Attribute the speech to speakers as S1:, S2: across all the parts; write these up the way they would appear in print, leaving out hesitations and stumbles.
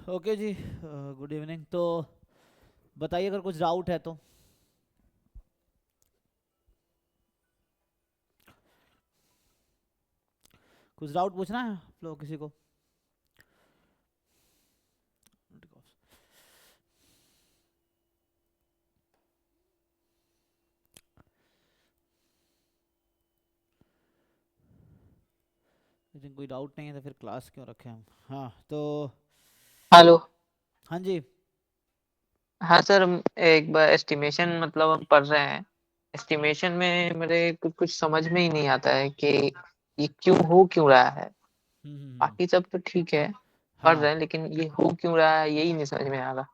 S1: Okay जी, good evening. तो बताइए अगर कुछ डाउट है तो। कुछ डाउट पूछना है आप लोग किसी को? लेकिन कोई डाउट नहीं है तो फिर क्लास क्यों रखें हम? हाँ तो
S2: हेलो।
S1: हाँ जी।
S2: हाँ सर, हम एक बार एस्टिमेशन मतलब हम पढ़ रहे हैं। एस्टिमेशन में मेरे कुछ समझ में ही नहीं आता है कि ये क्यों हो क्यों रहा है।
S1: हम्म।
S2: बाकी सब तो ठीक है, पढ़
S1: हाँ,
S2: रहे हैं, लेकिन ये हो क्यों रहा है यही नहीं समझ में आ रहा।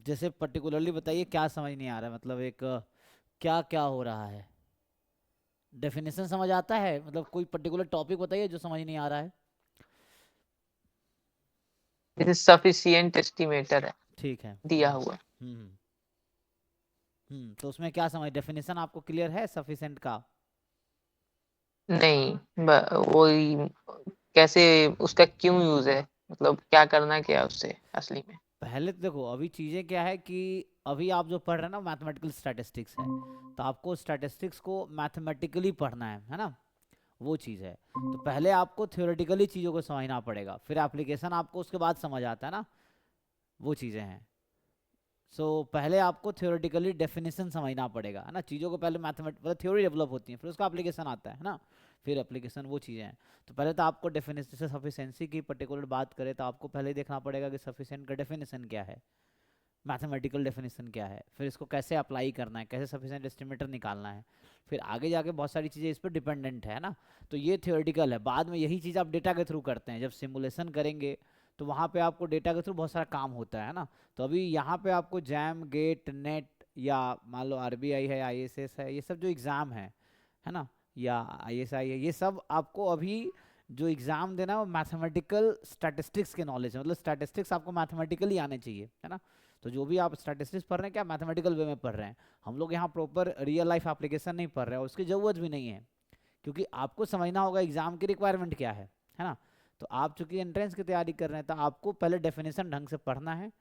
S1: जैसे पर्टिकुलरली बताइए क्या समझ नहीं आ रहा है, मतलब एक क्या क्या हो रहा है। डेफिनेशन समझ आता है, मतलब कोई पर्टिकुलर टॉपिक बताइए जो समझ नहीं आ रहा है।
S2: जैसे सफिशिएंट एस्टिमेटर है
S1: ठीक है।
S2: दिया हुआ।
S1: हम्म। तो उसमें क्या समझ, डेफिनेशन आपको क्लियर है सफिशिएंट का?
S2: नहीं, वही कैसे, उसका क्यों यूज है, मतलब क्या करना क्या है उससे असली में।
S1: पहले तो देखो, अभी चीज़ें क्या है कि अभी आप जो पढ़ रहे हैं ना मैथमेटिकल स्टैटिस्टिक्स है, तो आपको स्टैटिस्टिक्स को मैथमेटिकली पढ़ना है ना। वो चीज़ है। तो पहले आपको थ्योरेटिकली चीज़ों को समझना पड़ेगा, फिर एप्लीकेशन आपको उसके बाद समझ आता है ना। वो चीज़ें हैं। पहले आपको थ्योरेटिकली डेफिनेशन समझना पड़ेगा, है ना। चीज़ों को पहले मैथमेट मतलब थ्योरी डेवलप होती है, फिर उसका एप्लीकेशन आता है ना। फिर एप्लीकेशन वो चीज़ें हैं। तो पहले तो आपको डेफिनेशन से सफिशेंसी की पर्टिकुलर बात करें तो आपको पहले देखना पड़ेगा कि सफिशेंट का डेफिनेशन क्या है, मैथमेटिकल डेफिनेशन क्या है, फिर इसको कैसे अप्लाई करना है, कैसे सफिशिएंट एस्टिमेटर निकालना है। फिर आगे जाके बहुत सारी चीज़ें इस पर डिपेंडेंट है ना। तो ये थियोरेटिकल है, बाद में यही चीज़ आप डेटा के थ्रू करते हैं जब सिमुलेशन करेंगे। तो वहाँ पे आपको डेटा के थ्रू बहुत सारा काम होता है ना। तो अभी यहाँ पे आपको जैम गेट नेट या मान लो आरबीआई है, आईएसएस है, ये सब जो एग्ज़ाम है ना, या आईएसआई है, ये सब आपको अभी जो एग्ज़ाम देना है वो मैथमेटिकल स्टैटिस्टिक्स के नॉलेज है, मतलब स्टैटिस्टिक्स आपको मैथमेटिकली आने चाहिए, है ना। तो जो भी आप स्टैटिस्टिक्स पढ़ रहे हैं क्या मैथमेटिकल वे में पढ़ रहे हैं। हम लोग यहाँ प्रॉपर रियल लाइफ एप्लीकेशन नहीं पढ़ रहे हैं, उसकी ज़रूरत भी नहीं है। क्योंकि आपको समझना होगा एग्जाम की रिक्वायरमेंट क्या है ना। तो आप चूंकि एंट्रेंस की तैयारी कर रहे हैं तो आपको पहले डेफिनेशन ढंग से पढ़ना है,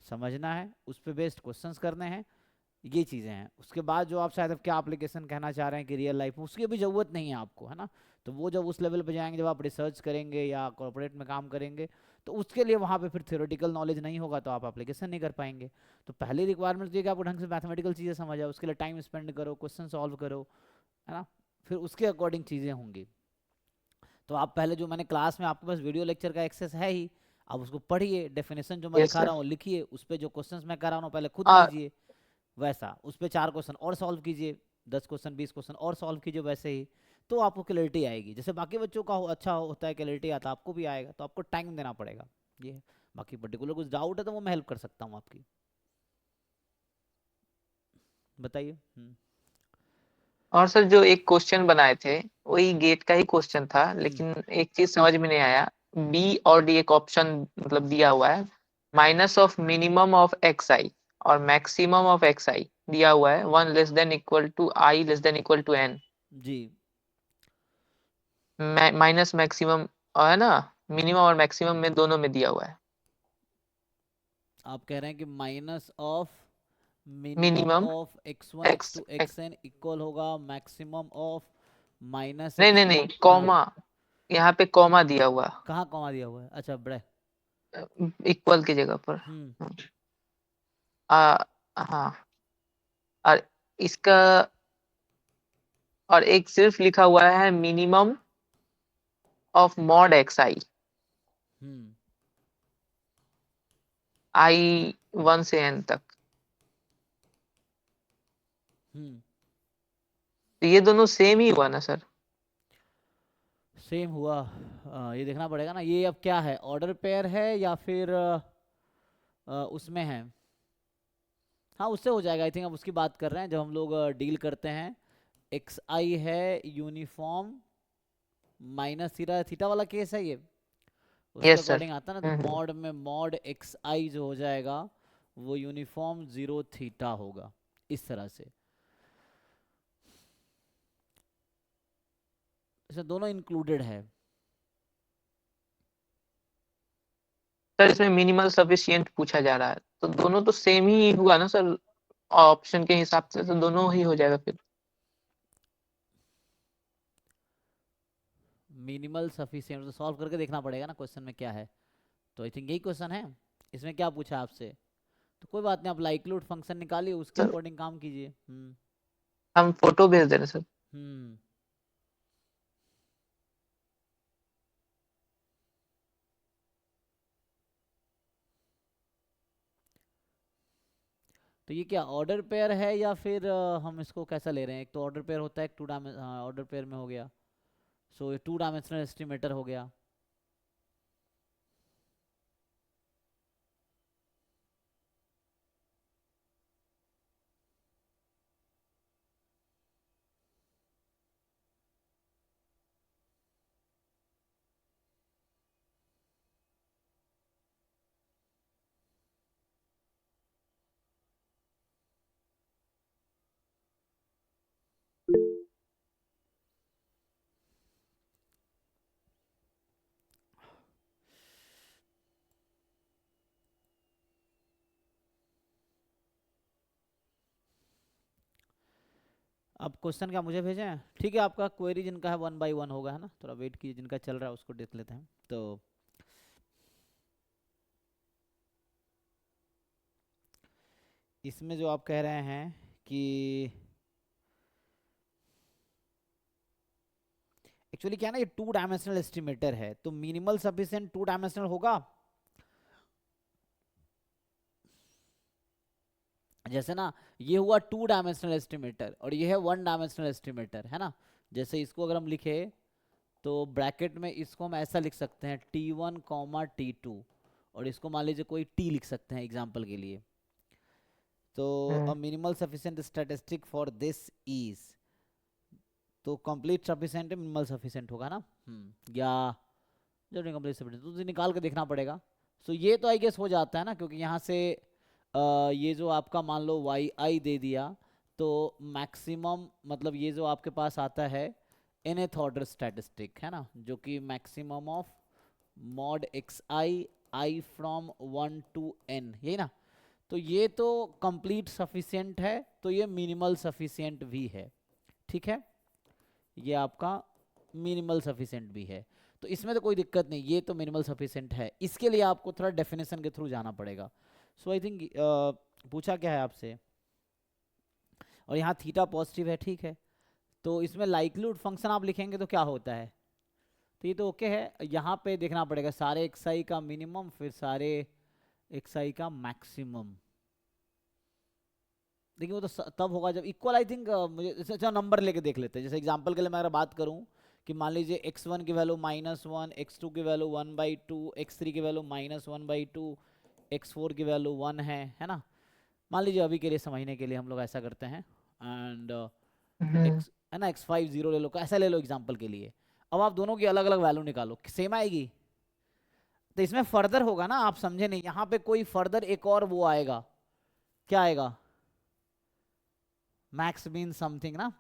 S1: समझना है, उस पर बेस्ड क्वेश्चंस करने हैं। ये चीज़ें हैं। उसके बाद जो आप शायद अब क्या एप्लीकेशन कहना चाह रहे हैं कि रियल लाइफ में, उसकी अभी ज़रूरत नहीं है आपको, है ना। तो वो जब उस लेवल पे जाएंगे, जब आप रिसर्च करेंगे या कॉर्पोरेट में काम करेंगे, तो उसके लिए वहाँ पे फिर थ्योरेटिकल नॉलेज नहीं होगा तो आप एप्लीकेशन नहीं कर पाएंगे। तो पहली रिक्वायरमेंट ये कि आपको ढंग से मैथमेटिकल चीज़ें समझ आए, उसके लिए टाइम स्पेंड करो, क्वेश्चन सॉल्व करो, है ना। फिर उसके अकॉर्डिंग चीज़ें होंगी। तो आप पहले जो मैंने क्लास में आपके पास वीडियो लेक्चर का एक्सेस है ही, आप उसको पढ़िए, डेफिनेशन जो मैं
S2: यस
S1: लिखा
S2: सर।
S1: रहा हूँ लिखिए, उस पर जो क्वेश्चंस मैं करा रहा हूँ पहले खुद
S2: हाँ
S1: कीजिए। वैसा उस पर 4 क्वेश्चन और सॉल्व कीजिए, 10 क्वेश्चन 20 क्वेश्चन और सॉल्व कीजिए वैसे ही। तो आपको क्लैरिटी आएगी, जैसे बाकी बच्चों का अच्छा होता है क्लैरिटी आता, आपको भी आएगा। तो आपको टाइम देना पड़ेगा, ये है। बाकी पर्टिकुलर कुछ डाउट है तो वो मैं हेल्प कर सकता हूँ आपकी। बताइए।
S2: और सर, जो एक क्वेश्चन बनाए थे वही गेट का ही क्वेश्चन था,
S1: हम्म
S2: लेकिन एक चीज समझ में नहीं आया। बी और डी एक ऑप्शन मतलब दिया हुआ है, minus of minimum of x i और मैक्सिमम ऑफ एक्स आई दिया हुआ है, one less than equal to i less than equal to n.
S1: जी।
S2: माइनस मैक्सिमम है ना, मिनिमम और मैक्सिमम में दोनों में दिया हुआ है।
S1: आप कह रहे हैं कि minus of minimum
S2: minimum
S1: of x1
S2: x
S1: x2 xn equal होगा मैक्सिमम ऑफ माइनस
S2: नहीं नहीं
S1: एक्स
S2: नहीं,
S1: हाँ।
S2: कॉमा, यहाँ पे कॉमा दिया हुआ,
S1: कहाँ कॉमा दिया हुआ है? अच्छा, बड़े।
S2: इक्वल की जगह पर।
S1: हम्म
S2: हाँ, और इसका, और एक सिर्फ लिखा हुआ है minimum of mod x I,
S1: hmm
S2: I one से एन तक।
S1: हम्म
S2: तो ये दोनों सेम ही हुआ ना सर।
S1: सेम हुआ। ये देखना पड़ेगा ना, ये अब क्या है, ऑर्डर पेयर है या फिर उसमें है। हाँ, उससे हो जाएगा आई थिंक। अब उसकी बात कर रहे हैं जब हम लोग डील करते हैं। एक्स आई है यूनिफॉर्म माइनस थीटा, थीटा वाला केस है ये। उसके
S2: यस सर।
S1: अकॉर्डिंग आता है ना, तो मॉड में मॉड एक्स आई जो हो जाएगा वो यूनिफॉर्म जीरो थीटा होगा, इस तरह से। इसमें दोनों इंक्लूडेड है।
S2: सर इसमें मिनिमल सफिशिएंट पूछा जा रहा है, तो दोनों तो सेम ही हुआ ना सर, ऑप्शन के हिसाब से तो दोनों ही हो जाएगा फिर।
S1: मिनिमल सफिशिएंट तो सॉल्व करके देखना पड़ेगा ना क्वेश्चन में क्या है। तो आई थिंक यही क्वेश्चन है। इसमें क्या पूछा आपसे, तो कोई बात नहीं, आप लाइक्लीहुड फंक्शन निकालिए, उसके
S2: सर
S1: अकॉर्डिंग काम कीजिए।
S2: हम फोटो भेज दे रहे सर।
S1: हम्म तो ये क्या ऑर्डर पेयर है या फिर हम इसको कैसा ले रहे हैं? एक तो ऑर्डर पेयर होता है, एक टू डायमेंशन, ऑर्डर पेयर में हो गया। सो ये टू डायमेंशनल एस्टिमेटर हो गया। अब क्वेश्चन क्या मुझे भेजें? ठीक है, आपका क्वेरी जिनका है 1 by 1 होगा, है ना? थोड़ा वेट कीजिए, जिनका चल रहा है उसको देख लेते हैं। तो इसमें जो आप कह रहे हैं कि एक्चुअली क्या है ना, ये टू डायमेंशनल एस्टिमेटर है, तो मिनिमल सफिशिएंट टू डायमेंशनल होगा। जैसे ना, ये हुआ टू डायमेंशनल एस्टिमेटर और ये है वन डायमेंशनल एस्टिमेटर, है ना? जैसे इसको अगर हम लिखे तो ब्रैकेट में इसको हम ऐसा लिख सकते हैं T1 कॉमा T2, और इसको मान लीजिए कोई T लिख सकते हैं एग्जांपल के लिए। तो a minimal sufficient statistic for this is, तो कंप्लीट सफिशिएंट है, मिनिमल सफिशिएंट होगा ना। या जो नहीं कंप्लीट सफिशिएंट तो निकाल के देखना पड़ेगा। सो ये तो आई गेस हो जाता है ना, क्योंकि यहाँ से ये जो आपका मान लो वाई आई दे दिया, तो मैक्सिमम मतलब ये जो आपके पास आता है nth ऑर्डर स्टैटिस्टिक, है ना, जो कि maximum of mod x I from 1 to n, यही ना? तो ये तो कंप्लीट सफिशिएंट है, तो ये मिनिमल सफिशिएंट भी है। ठीक है, ये आपका मिनिमल सफिशिएंट भी है, तो इसमें तो कोई दिक्कत नहीं, ये तो मिनिमल सफिशिएंट है। इसके लिए आपको थोड़ा डेफिनेशन के थ्रू जाना पड़ेगा। सो आई थिंक पूछा क्या है आपसे, और यहाँ थीटा पॉजिटिव है, ठीक है। तो इसमें लाइक्लीहुड फंक्शन आप लिखेंगे तो क्या होता है, तो ये तो ओके है। यहाँ पे देखना पड़ेगा सारे एक्स आई का मिनिमम, फिर सारे एक्स आई का मैक्सिमम। देखिए वो तो तब होगा जब इक्वल, आई थिंक मुझे अच्छा नंबर लेके देख लेते हैं। जैसे एग्जांपल के लिए मैं अगर बात करूं कि मान लीजिए x1 की वैल्यू -1, x2 की वैल्यू 1/2, x3 की वैल्यू -1/2, x4 की वैल्यू 1 है ना? मान लीजिए अभी के लिए समझने के लिए हम लोग ऐसा करते हैं, एंड x है ना, x5 0 ले लो, ऐसा ले लो एग्जांपल के लिए। अब आप दोनों की अलग अलग वैल्यू निकालो, सेम आएगी? तो इसमें फर्दर होगा ना, आप समझे नहीं, यहाँ पे कोई फर्दर एक और वो आएगा, क्या आएगा? मैक्स मीन समथिंग ना।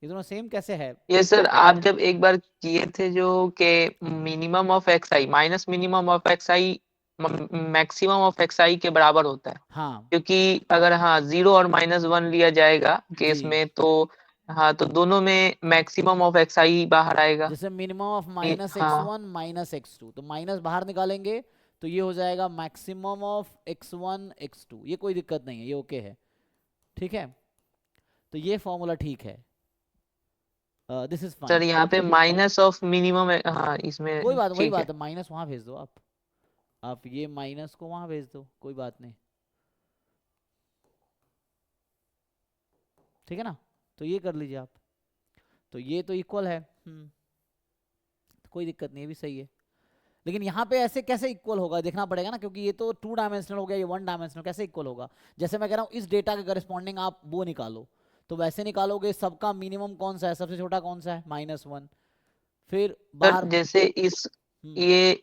S1: ये दोनों सेम कैसे है?
S2: ये सर आप जब एक बार किए थे जो के minimum of x i minus minimum of x i maximum of x i के बराबर होता है,
S1: हाँ
S2: क्योंकि अगर हाँ 0 और -1 लिया जाएगा
S1: जी,
S2: केस में, तो हाँ तो दोनों में मैक्सिमम ऑफ एक्स आई बाहर आएगा।
S1: जैसे मिनिमम ऑफ माइनस एक्स
S2: हाँ
S1: वन माइनस एक्स टू, तो माइनस बाहर निकालेंगे तो ये हो जाएगा मैक्सिमम ऑफ x1 x2। ये कोई दिक्कत नहीं है, ये ओके है, ठीक है। तो ये फॉर्मूला ठीक है, दिस इज
S2: सर
S1: फाइन।
S2: यहाँ पे माइनस ऑफ मिनिमम, हाँ
S1: कोई
S2: इसमें
S1: बात, वही
S2: ठीक है।
S1: बात है, माइनस वहां भेज दो आप ये माइनस को वहां भेज दो, कोई बात नहीं, ठीक है ना? तो ये कर लीजिए आप, तो ये तो इक्वल है, तो कोई दिक्कत नहीं, ये भी सही है। लेकिन यहाँ पे ऐसे कैसे इक्वल होगा देखना पड़ेगा ना, क्योंकि ये तो टू डायमेंशनल हो गया, ये वन डायमेंशनल, कैसे इक्वल होगा? जैसे मैं कह रहा हूँ इस डेटा के करस्पॉन्डिंग आप वो निकालो, तो वैसे निकालोगे सबका मिनिमम कौन सा है, सबसे छोटा कौन सा है, -1, फिर
S2: सर
S1: बाहर।
S2: जैसे इस
S1: हम्म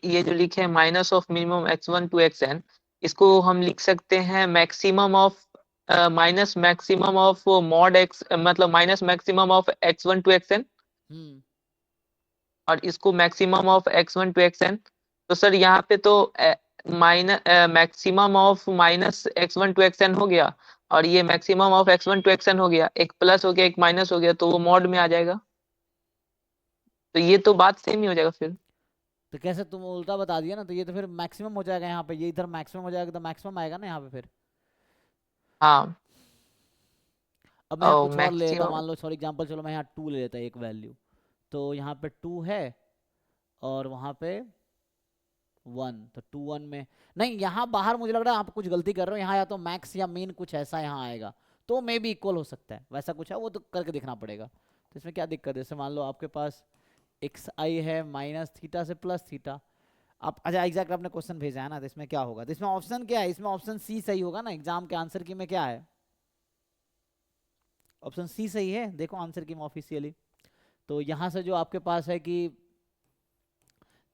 S2: ये जो लिखे हैं minus of minimum x1 to xn, इसको हम लिख सकते हैं maximum of minus maximum of mod x, मतलब minus maximum of x1 to xn,
S1: hmm
S2: और इसको maximum of x1 to xn। तो सर यहाँ पे तो maximum of minus x1 to xn हो गया, और ये maximum of x1 to xn हो गया, एक प्लस हो गया एक माइनस हो गया, तो वो मॉड में आ जाएगा। तो ये तो बात सेम ही हो जाएगा फिर।
S1: तो कैसे, तुम उल्टा बता दिया ना, तो ये तो फिर मैक्सिमम हो जाएगा यहाँ पे, ये इधर मैक्सिमम हो जाएगा तो मैक्सिमम आएगा ना यहाँ पे फिर।
S2: हाँ।
S1: अब मैं यहाँ
S2: और
S1: कुछ और ले लेता हूँ,
S2: मैक्सिमम।
S1: मान लो फॉर एग्जांपल, चलो मैं यहाँ 2 ले लेता हूँ एक वैल्यू। तो यहाँ पे 2 है और वहाँ पे 1, तो 2 1 में नहीं, यहाँ बाहर मुझे लग रहा है आप कुछ गलती कर रहे हो, यहाँ या तो मैक्स या मीन कुछ ऐसा यहाँ आएगा, तो मे भी इक्वल हो सकता है, वैसा कुछ है, वो तो करके देखना पड़ेगा। तो इसमें क्या दिक्कत है, जैसे मान लो आपके पास एक्स आई है माइनस थीटा से प्लस थीटा। आप अच्छा एग्जैक्ट आपने क्वेश्चन भेजा है ना, तो इसमें क्या होगा, तो इसमें ऑप्शन क्या है, इसमें ऑप्शन सी सही होगा ना, एग्जाम के आंसर की में क्या है, ऑप्शन सी सही है, देखो आंसर की में ऑफिशियली। तो यहाँ से जो आपके पास है कि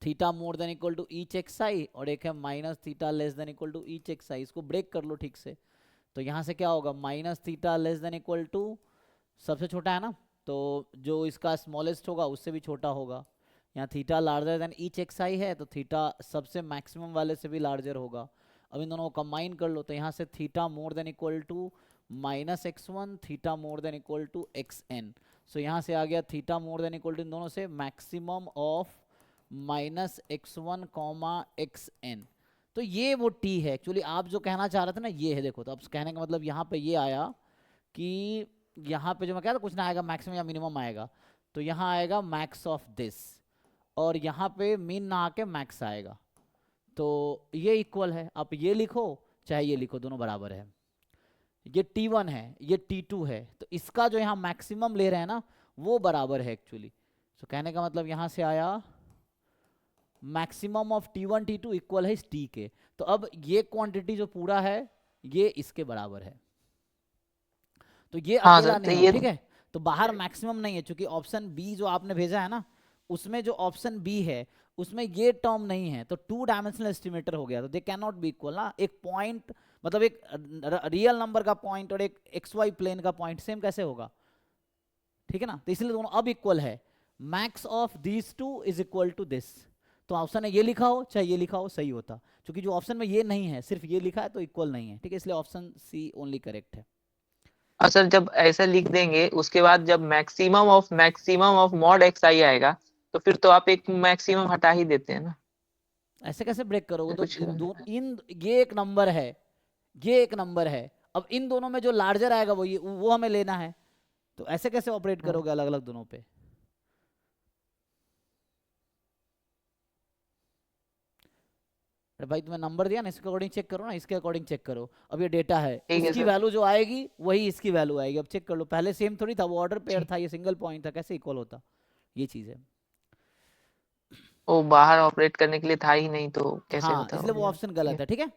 S1: theta more than equal to each x i, और एक है minus theta less than equal to each x i, इसको ब्रेक कर लो ठीक से। तो यहाँ से क्या होगा, minus theta less than equal to, सबसे छोटा है ना, तो जो इसका स्मॉलेस्ट होगा उससे भी छोटा होगा। यहाँ theta larger than each x i है, तो थीटा सबसे मैक्सिमम वाले से भी लार्जर होगा। अब इन दोनों को कंबाइन कर लो, तो यहाँ से theta more than equal to minus x one, theta more than equal to x n. So यहाँ से आ गया theta more than equal to इन दोनों से maximum of minus x one comma x n. तो ये वो टी है एक्चुअली, आप जो कहना चाह रहे थे ना ये है, देखो तो अब कहने का मतलब यहाँ पे ये आया कि यहाँ पे जो मैं कह रहा कुछ ना आएगा मैक्सिमम या मिनिमम आएगा, तो यहाँ आएगा मैक्स ऑफ दिस, और यहाँ पे मीन ना आके मैक्स आएगा। तो ये इक्वल है, आप ये लिखो चाहे ये लिखो, दोनों बराबर है। ये T1 है, ये T2 है, तो इसका जो यहाँ मैक्सिमम ले रहे हैं ना वो बराबर है एक्चुअली। तो कहने का मतलब यहाँ से आया maximum of T1 T2 equal है इस T के। तो अब ये क्वांटिटी जो पूरा है ये इसके बराबर है, तो ये
S2: हाँ
S1: अकेला
S2: सर, तो
S1: नहीं है,
S2: ये
S1: ठीक है। तो बाहर मैक्सिमम नहीं है, क्योंकि ऑप्शन बी जो आपने भेजा है ना, उसमें जो ऑप्शन बी है उसमें ये टर्म नहीं है, तो 2 डायमेंशनल एस्टिमेटर हो गया, तो they can not be equal ना। एक पॉइंट मतलब एक रियल नंबर का पॉइंट और एक एक्स वाई प्लेन का पॉइंट सेम कैसे होगा, ठीक है ना, तो इसलिए दोनों अब इक्वल है। Max of these two is equal to this, तो ऑप्शन है ये लिखा हो चाहे ये लिखा हो सही होता, क्योंकि जो ऑप्शन में ये नहीं है सिर्फ ये लिखा है तो इक्वल नहीं है, ठीक है, इसलिए ऑप्शन सी ओनली करेक्ट है।
S2: और सर जब ऐसा लिख देंगे उसके बाद जब मैक्सिमम ऑफ मॉड एक्स आई आएगा, तो फिर तो आप एक मैक्सिमम हटा ही देते हैं ना।
S1: ऐसे कैसे ब्रेक करोगे, तो
S2: कुछ
S1: इन ये एक नंबर है, ये एक नंबर है, अब इन दोनों में जो लार्जर आएगा वो हमें लेना है, तो ऐसे कैसे ऑपरेट करोगे अलग अलग दोनों पे। अरे भाई तुम्हें नंबर दिया ना, इसके अकॉर्डिंग चेक करो ना, इसके अकॉर्डिंग चेक करो। अब ये डेटा है,
S2: ठीक है
S1: उसकी
S2: सर।
S1: वैल्यू जो आएगी वही इसकी वैल्यू आएगी, अब चेक कर लो, पहले सेम थोड़ी था, वो ऑर्डर पेयर
S2: ठीक।
S1: था, ये सिंगल पॉइंट था, कैसे इक्वल होता, ये चीज है।
S2: वो बाहर ऑपरेट करने के लिए था ही नहीं, तो कैसे
S1: हाँ
S2: होता
S1: इसलिए वो
S2: होगा।
S1: ऑप्शन
S2: ठीक
S1: गलत
S2: है।
S1: है, ठीक है।